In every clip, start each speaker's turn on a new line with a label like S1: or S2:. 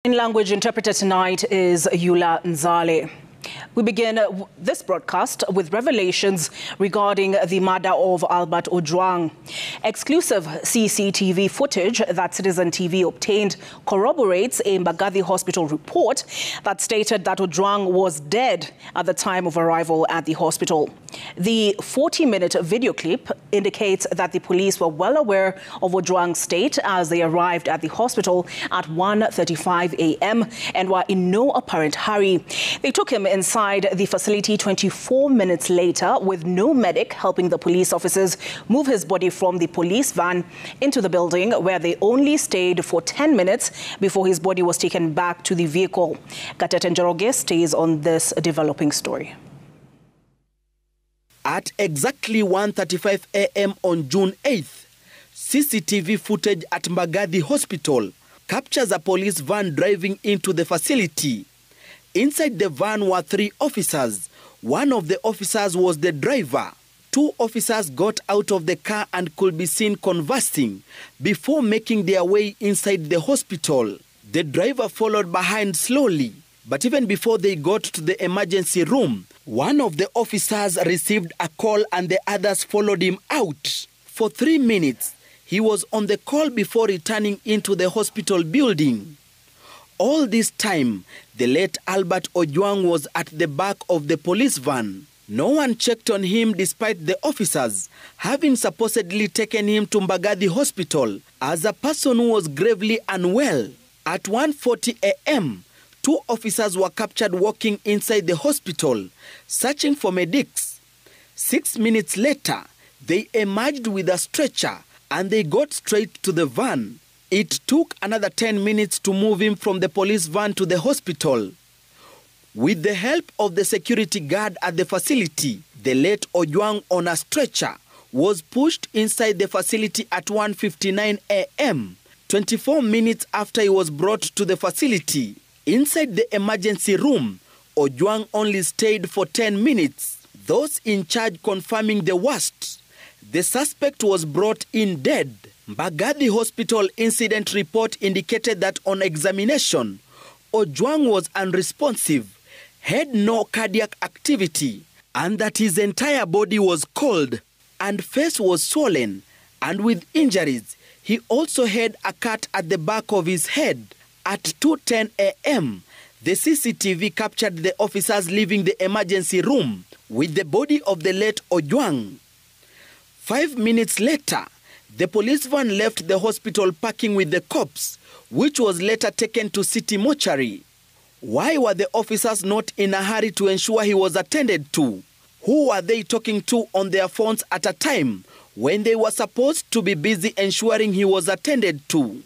S1: In language interpreter tonight is Yula Nzale. We begin this broadcast with revelations regarding the murder of Albert Ojwang. Exclusive CCTV footage that Citizen TV obtained corroborates a Mbagathi Hospital report that stated that Ojwang was dead at the time of arrival at the hospital. The 40-minute video clip indicates that the police were well aware of Ojwang's state as they arrived at the hospital at 1:35 a.m. and were in no apparent hurry. They took him inside the facility 24 minutes later with no medic helping the police officers move his body from the police van into the building, where they only stayed for 10 minutes before his body was taken back to the vehicle. Gatete njoroge stays on this developing story.
S2: At exactly 1:35 a.m. on June 8th, CCTV footage at Mbagathi Hospital captures a police van driving into the facility. Inside the van were 3 officers. One of the officers was the driver. 2 officers got out of the car and could be seen conversing before making their way inside the hospital. The driver followed behind slowly, but even before they got to the emergency room, one of the officers received a call and the others followed him out. For 3 minutes, he was on the call before returning into the hospital building. All this time, the late Albert Ojwang was at the back of the police van. No one checked on him despite the officers having supposedly taken him to Mbagathi Hospital as a person who was gravely unwell. At 1:40 a.m., 2 officers were captured walking inside the hospital, searching for medics. 6 minutes later, they emerged with a stretcher and they got straight to the van. It took another 10 minutes to move him from the police van to the hospital. With the help of the security guard at the facility, the late Ojwang on a stretcher was pushed inside the facility at 1:59 a.m., 24 minutes after he was brought to the facility. Inside the emergency room, Ojwang only stayed for 10 minutes, those in charge confirming the worst. The suspect was brought in dead. Mbagathi Hospital incident report indicated that on examination, Ojwang was unresponsive, had no cardiac activity, and that his entire body was cold and face was swollen, and with injuries. He also had a cut at the back of his head. At 2:10 a.m., the CCTV captured the officers leaving the emergency room with the body of the late Ojwang. 5 minutes later, the police van left the hospital parking with the corpse, which was later taken to city mortuary. Why were the officers not in a hurry to ensure he was attended to? Who were they talking to on their phones at a time when they were supposed to be busy ensuring he was attended to?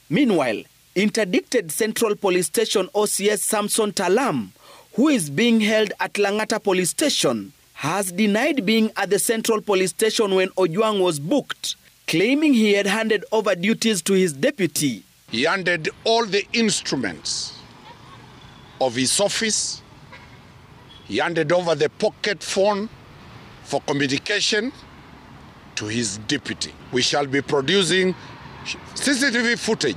S2: Meanwhile, interdicted Central Police Station OCS Samson Talam, who is being held at Langata Police Station, has denied being at the Central Police Station when Ojwang was booked, claiming he had handed over duties to his deputy.
S3: He handed all the instruments of his office. He handed over the pocket phone for communication to his deputy. We shall be producing CCTV footage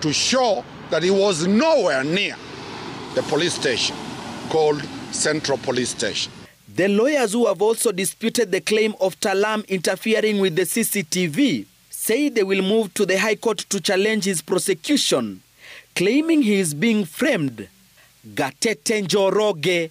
S3: to show that he was nowhere near the police station called Central Police Station.
S2: The lawyers who have also disputed the claim of Talam interfering with the CCTV say they will move to the High Court to challenge his prosecution, claiming he is being framed. Gatete njoroge,